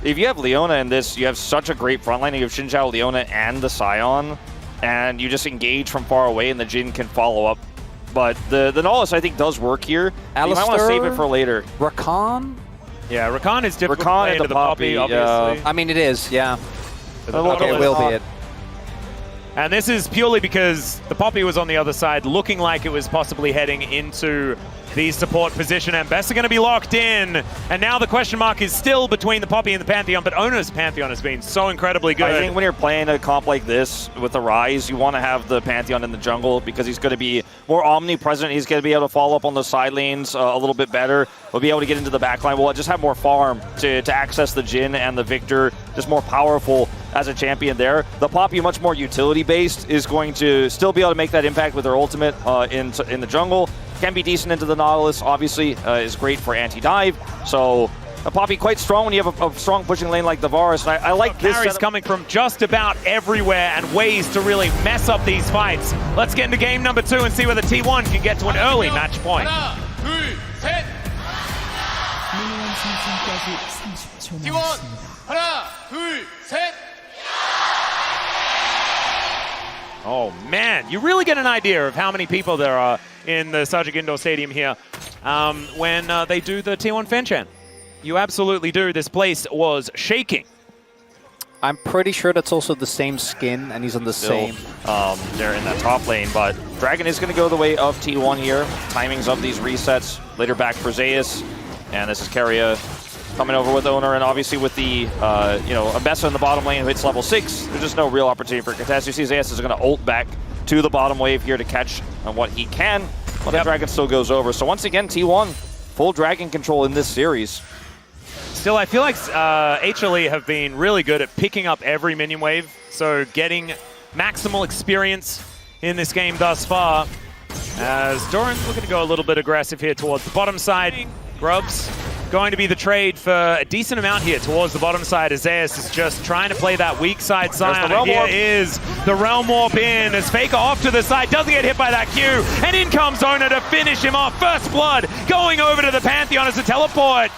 if you have Leona in this, you have such a great front line. You have Xin Zhao, Leona, and the Scion, and you just engage from far away, and the Jhin can follow up. But the Nautilus, I think, does work here. You might want to save it for later. Rakan? Yeah, Rakan is difficult Rakan to play and into the Poppy, obviously. I mean, it is, yeah. Okay, it will be it. And this is purely because the Poppy was on the other side, looking like it was possibly heading into the support position, and Best are going to be locked in. And now the question mark is still between the Poppy and the Pantheon, but Ona's Pantheon has been so incredibly good. I think when you're playing a comp like this with the RYZE, you want to have the Pantheon in the jungle because he's going to be more omnipresent. He's going to be able to follow up on the side lanes a little bit better. We'll be able to get into the backline. We'll just have more farm to access the Jhin and the Victor, just more powerful as a champion there. The Poppy, much more utility-based, is going to still be able to make that impact with their ultimate in the jungle. Can be decent into the Nautilus, obviously, is great for anti-dive. So a Poppy quite strong when you have a strong pushing lane like the Varus. And I like this carries coming from just about everywhere and ways to really mess up these fights. Let's get into game number 2 and see whether T1 can get to an early match point. T1, 하나, 둘, 셋. Oh man, you really get an idea of how many people there are in the Sajik Indoor Stadium here when they do the T1 fan chant. You absolutely do. This place was shaking. I'm pretty sure that's also the same skin, and he's on the same. They're in that top lane, but Dragon is going to go the way of T1 here. Timings of these resets. Later back for Zeus, and this is Keria coming over with Owner, and obviously with the, Abessa in the bottom lane who hits level 6, there's just no real opportunity for contest. You see Zeus is going to ult back to the bottom wave here to catch on what he can, but the Dragon still goes over. So once again, T1, full Dragon control in this series. Still, I feel like HLE have been really good at picking up every minion wave, so getting maximal experience in this game thus far. As Doran's looking to go a little bit aggressive here towards the bottom side. Grubs going to be the trade for a decent amount here towards the bottom side. As Zeus is just trying to play that weak side Scion. And here is the Realm Warp in as Faker off to the side, doesn't get hit by that Q, and in comes Owner to finish him off. First blood going over to the Pantheon as a teleport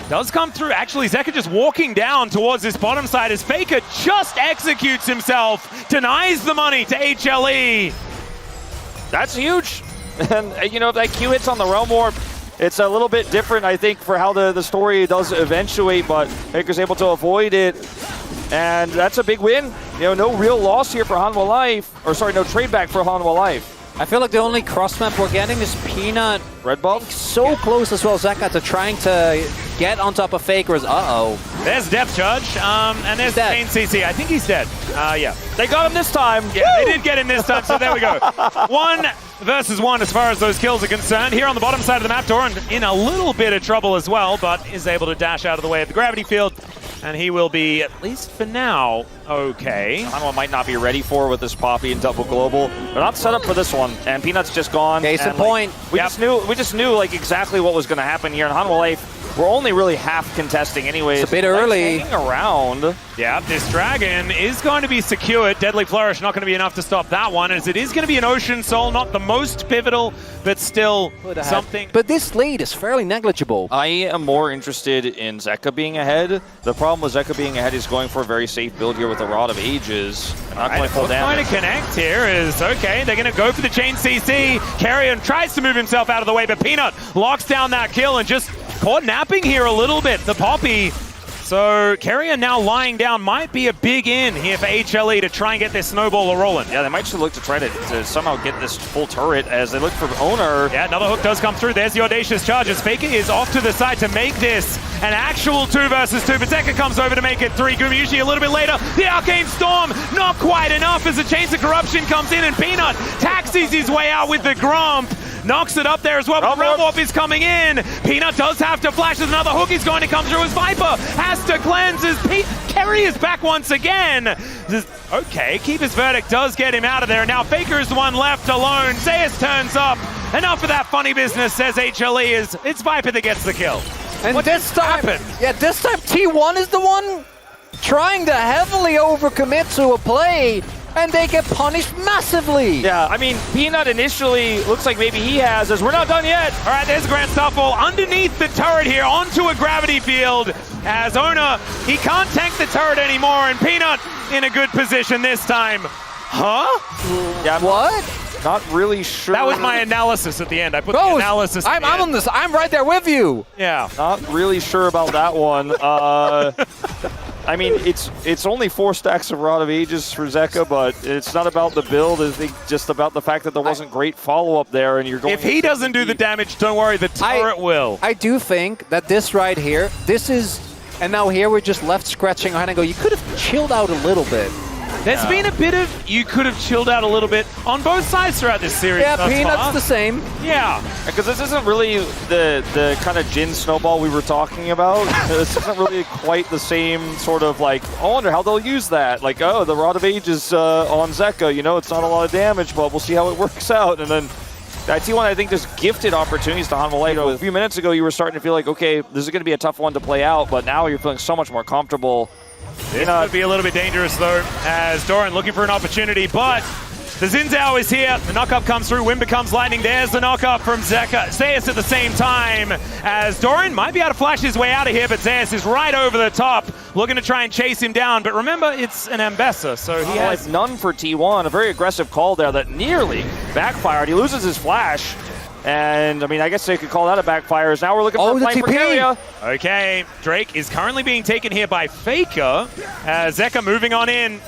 does come through. Actually, Zeka just walking down towards this bottom side as Faker just executes himself, denies the money to HLE. That's huge. And, if that Q hits on the Realm Warp, it's a little bit different, I think, for how the story does eventuate, but Faker's able to avoid it. And that's a big win. No real loss here for HANWHA Life. Or sorry, no trade back for HANWHA Life. I feel like the only cross map we're getting is Peanut. Red buff? So close as well, Zeka, to trying to get on top of Faker's. There's Depth Charge, and there's the main CC. I think he's dead. Yeah. They got him this time. Yeah, they did get him this time, so there we go. 1 versus 1 as far as those kills are concerned. Here on the bottom side of the map, Doran in a little bit of trouble as well, but is able to dash out of the way of the gravity field. And he will be, at least for now, okay. HANWHA might not be ready for with this Poppy and double global. They're not set up for this one, and Peanut's just gone. Case in point. We just knew like exactly what was going to happen here in HANWHA Life. We're only really half contesting anyways. It's a bit early. Hanging around. Yeah, this Dragon is going to be secured. Deadly Flourish not going to be enough to stop that one, as it is going to be an Ocean Soul, not the most pivotal, but still something. But this lead is fairly negligible. I am more interested in Zeka being ahead. The problem with Zeka being ahead is going for a very safe build here with the Rod of Ages. Not going full damage. Trying to connect here is, okay, they're going to go for the chain CC. Carrion tries to move himself out of the way, but Peanut locks down that kill and just caught napping here a little bit, the Poppy. So Carrion now lying down might be a big in here for HLE to try and get this snowball rolling. Yeah, they might just look to try to somehow get this full turret as they look for Owner. Yeah, another hook does come through. There's the audacious charge as Faker is off to the side to make this an actual 2 versus 2. But Zeka comes over to make it 3. Gumi usually a little bit later. The Arcane Storm, not quite enough as the Chains of Corruption comes in and Peanut taxis his way out with the Grump. Knocks it up there as well, but Realm Warp is coming in. Peanut does have to flash as another hook is going to come through as Viper has to cleanse as Kerry is back once again. Okay, Keeper's Verdict does get him out of there. Now Faker is the one left alone. Zeus turns up. Enough of that funny business, says HLE. It's Viper that gets the kill. And what this time, happened? Yeah, this time T1 is the one trying to heavily overcommit to a play. and they get punished massively. Yeah, I mean, Peanut initially looks like maybe he has, as we're not done yet. All right, there's Grand Starfall underneath the turret here onto a gravity field. As Ona, he can't tank the turret anymore, and Peanut in a good position this time. Huh? Yeah, What? not really sure. That was my analysis at the end. I put the analysis. I'm on this. I'm right there with you. Yeah. Not really sure about that one. I mean, it's only 4 stacks of Rod of Ages for Zeka, but it's not about the build. It's just about the fact that there wasn't great follow-up there, and you're going. If he doesn't do the damage, don't worry, the turret will. I do think that this right here, this is, and now here we're just left scratching our head and go, you could have chilled out a little bit. There's been a bit of, you could have chilled out a little bit on both sides throughout this series. Yeah, thus Peanut's far. the same. Yeah. Because this isn't really the kind of Jin snowball we were talking about. This isn't really quite the same sort of like, I wonder how they'll use that. Like, oh, the Rod of Ages on Zeka, you know, it's not a lot of damage, but we'll see how it works out. And then T1, I think, just gifted opportunities to HANWHA. A few minutes ago, you were starting to feel like, okay, this is going to be a tough one to play out, but now you're feeling so much more comfortable. This could be a little bit dangerous, though, as Doran looking for an opportunity, but the Zinzao is here. The knock-up comes through. Wind becomes lightning. There's the knock-up from Zeus at the same time, as Doran might be able to flash his way out of here, but Zeus is right over the top, looking to try and chase him down. But remember, it's an Ambessa, so he has none for T1. A very aggressive call there that nearly backfired. He loses his flash. And, I mean, I guess they could call that a backfire. As now we're looking for a flank for Keria. Okay, Drake is currently being taken here by Faker. Zeka moving on in.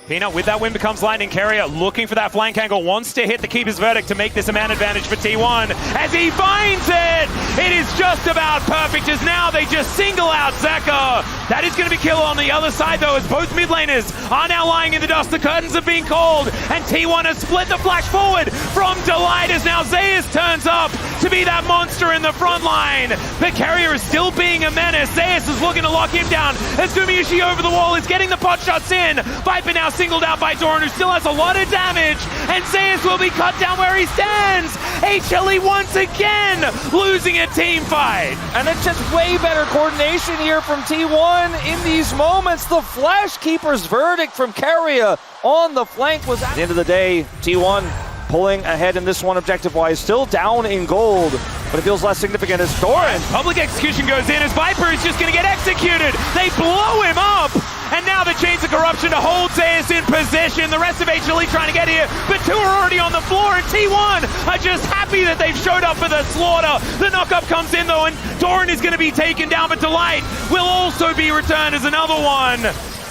Peanut with that Wind becomes lightning. Keria looking for that flank angle. Wants to hit the keeper's verdict to make this a man advantage for T1. As he finds it! It is just about perfect as now they just single out Zeka. That is going to be kill on the other side though, as both mid laners are now lying in the dust. The curtains have been called and T1 has split the flash forward from Delight as now Zeus turns up to be that monster in the front line. But Keria is still being a menace. Zeus is looking to lock him down as Gumayushi over the wall is getting the pot shots in. Viper now singled out by Doran, who still has a lot of damage, and Zeus will be cut down where he stands. HLE once again losing a team fight. And it's just way better coordination here from T1 in these moments. The Flash Keeper's verdict from Keria on the flank was at the end of the day, T1 pulling ahead in this one objective-wise, still down in gold, but it feels less significant as Doran. Public execution goes in as Viper is just going to get executed. They blow him up. And now the Chains of Corruption to hold Zeus in position. The rest of HLE trying to get here, but 2 are already on the floor, and T1 are just happy that they've showed up for the slaughter. The knockup comes in though, and Doran is going to be taken down, but Delight will also be returned as another one.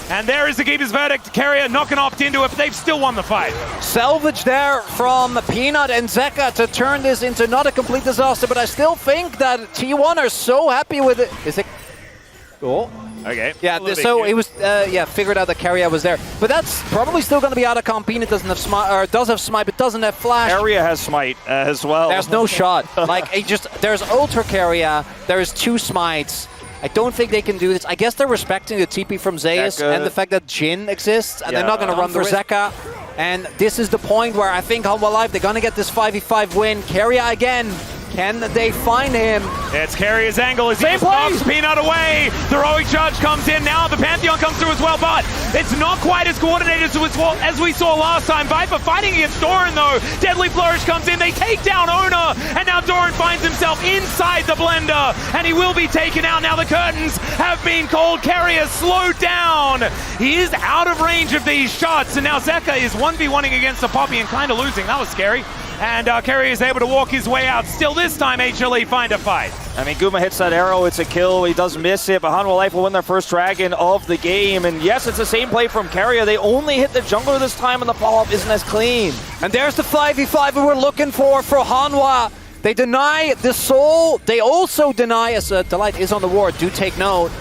And there is the keeper's verdict. Keria not going to opt into it, but they've still won the fight. Salvage there from Peanut and Zeka to turn this into not a complete disaster, but I still think that T1 are so happy with it. Is it? Oh. Okay. Yeah, so it was, figured out that Keria was there. But that's probably still going to be out of comp. Peanut doesn't have smite, or does have smite, but doesn't have flash. Keria has smite as well. There's no shot. Like, there's Ultra Keria, there's 2 smites. I don't think they can do this. I guess they're respecting the TP from Zeus and the fact that Jin exists, and they're not going to run for Zeka. And this is the point where I think HANWHA Live, they're going to get this 5v5 win. Keria again. Can they find him? It's Keria's angle as he knocks Peanut away. The heroic charge comes in now. The Pantheon comes through as well, but it's not quite as coordinated as we saw last time. Viper fighting against Doran though. Deadly Flourish comes in. They take down Ona, and now Doran finds himself inside the blender, and he will be taken out. Now the curtains have been called. Keria slowed down. He is out of range of these shots, and now Zeka is 1v1ing against the Poppy and kind of losing. That was scary. And Keria is able to walk his way out. Still this time, HLE find a fight. I mean, Guma hits that arrow, it's a kill, he does miss it, but HANWHA Life will win their first dragon of the game. And yes, it's the same play from Keria. They only hit the jungler this time, and the follow-up isn't as clean. And there's the 5v5 we were looking for HANWHA. They deny the soul. They also deny, as Delight is on the ward, do take note.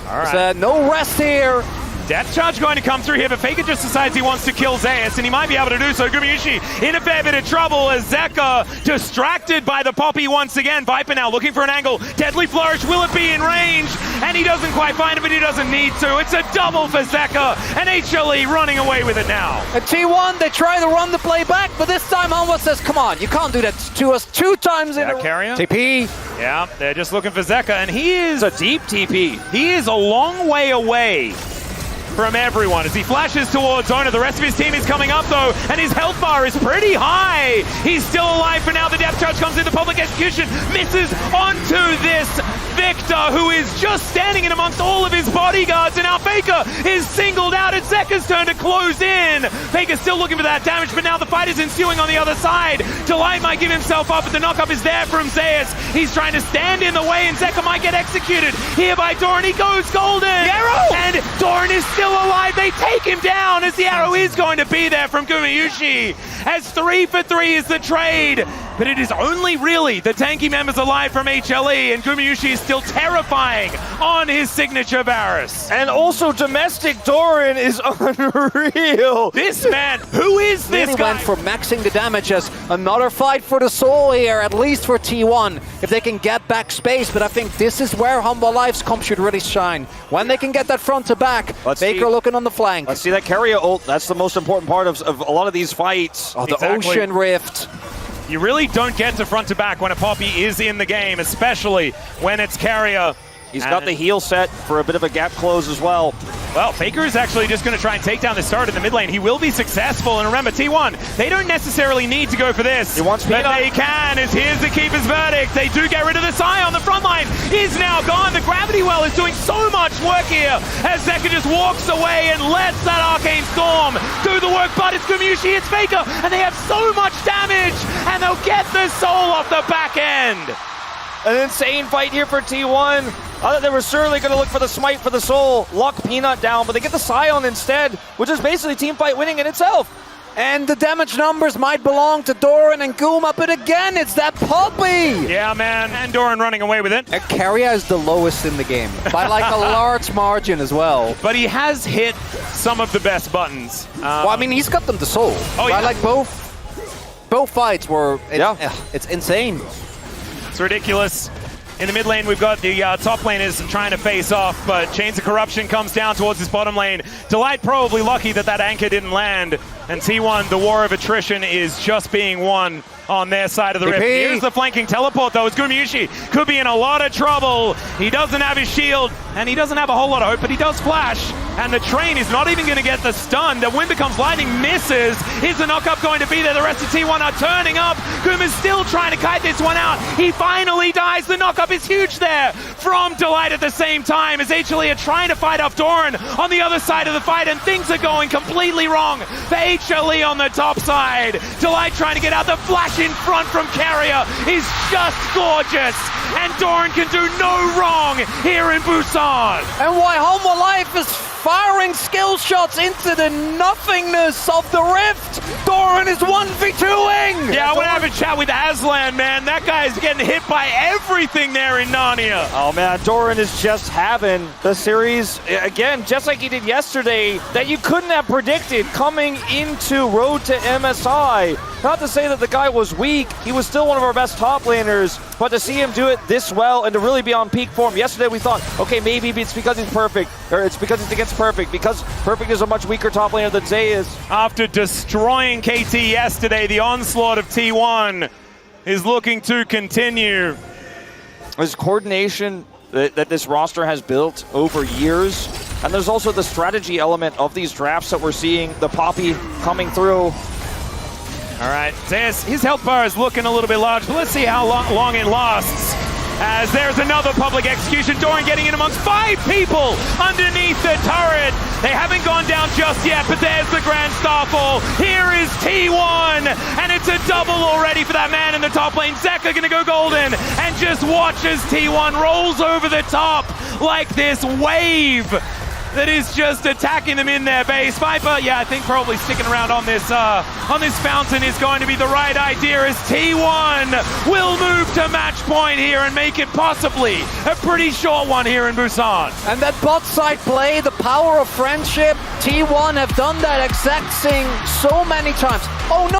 All right. There's no rest here. Death charge going to come through here, but Faker just decides he wants to kill Zeus, and he might be able to do so. Gumayushi in a fair bit of trouble as Zeka distracted by the Poppy once again. Viper now looking for an angle. Deadly Flourish, will it be in range? And he doesn't quite find it, but he doesn't need to. It's a double for Zeka, and HLE running away with it now. At T1, they try to run the play back, but this time HANWHA says, come on, you can't do that to us 2 times in a row. Keria. TP. Yeah, they're just looking for Zeka, and he is It's a deep TP. He is a long way away from everyone as he flashes towards Owner. The rest of his team is coming up though, and his health bar is pretty high. He's still alive for now. The depth charge comes in. The public execution misses onto this Victor, who is just standing in amongst all of his bodyguards, and now FAKER is singled out. It's Zeka's turn to close in. FAKER still looking for that damage, but now the fight is ensuing on the other side. Delight might give himself up, but the knockup is there from Zeus. He's trying to stand in the way, and Zeka might get executed here by Doran. He goes golden, and Doran is still alive. They take him down as the arrow is going to be there from Gumayusi, as 3 for 3 is the trade. But it is only really the tanky members alive from HLE, and Gumayusi is still terrifying on his signature Varus. And also domestic Doran is unreal. This man, who is this Really guy? went for maxing the damage as another fight for the soul here, at least for T1, if they can get back space. But I think this is where HANWHA Life's comp should really shine. When they can get that front to back, FAKER looking on the flank. Let's see that carrier ult. That's the most important part of a lot of these fights. Oh, the Exactly. Ocean Rift. You really don't get to front to back when a Poppy is in the game, especially when it's carrier. He's got the heal set for a bit of a gap close as well. Well, FAKER is actually just going to try and take down the start in the mid lane. He will be successful, and remember, T1, they don't necessarily need to go for this. He wants but Peanut. they can, as here's the Keeper's verdict. They do get rid of the Psy on the front line. He's now gone. The Gravity Well is doing so much work here, as Zeka just walks away and lets that Arcane Storm do the work, but it's Gumayusi, it's FAKER, and they have so much damage, and they'll get the soul off the back end. An insane fight here for T1. I thought they were certainly going to look for the smite for the soul, lock Peanut down, but they get the Scion instead, which is basically team fight winning in itself. And the damage numbers might belong to Doran and Guma, but again, it's that Poppy! Yeah, man, and Doran running away with it. Carrier is the lowest in the game, by like a large margin as well. But he has hit some of the best buttons. Well, I mean, he's got them to soul. Oh, yeah. Like both fights were, it's insane. It's ridiculous. In the mid lane, we've got the top laners trying to face off, but Chains of Corruption comes down towards his bottom lane. Delight probably lucky that that anchor didn't land. And T1, the war of attrition is just being won on their side of the rift. Here's the flanking teleport, though, as Gumayusi could be in a lot of trouble. He doesn't have his shield, and he doesn't have a whole lot of hope, but he does flash. And the train is not even going to get the stun. The wind becomes lightning, misses. Is the knockup going to be there? The rest of T1 are turning up. Guma's still trying to kite this one out. He finally dies. The knockup is huge there from Delight at the same time, as HLE are trying to fight off Doran on the other side of the fight, and things are going completely wrong for HLE on the top side. Delight trying to get out. The flash in front from Carrier is just gorgeous, and Doran can do no wrong here in Busan. And why HANWHA Life is firing skill shots into the nothingness of the rift. Doran is 1v2ing. Yeah, I want to have a chat with Aslan, man. That guy's getting hit by everything there in Narnia. Oh man, Doran is just having the series, again, just like he did yesterday, that you couldn't have predicted coming into Road to MSI. Not to say that the guy was weak, he was still one of our best top laners, but to see him do it this well and to really be on peak form. Yesterday we thought, okay, maybe it's because he's perfect, or it's because he's against perfect, because perfect is a much weaker top laner than Zay is. After destroying KT yesterday, the onslaught of T1 is looking to continue. There's coordination that this roster has built over years, and there's also the strategy element of these drafts that we're seeing, the Poppy coming through. All right, Zeus, his health bar is looking a little bit large, but let's see how long it lasts. As there's another public execution, Doran getting in amongst 5 people underneath the turret. They haven't gone down just yet, but there's the Grand Starfall. Here is T1, and it's a double already for that man in the top lane. Zeka gonna go golden, and just watch as T1 rolls over the top like this wave that is just attacking them in their base. Viper, yeah, I think probably sticking around on this fountain is going to be the right idea, as T1 will move to match point here and make it possibly a pretty short one here in Busan. And that bot side play, the power of friendship, T1 have done that exact thing so many times. Oh no!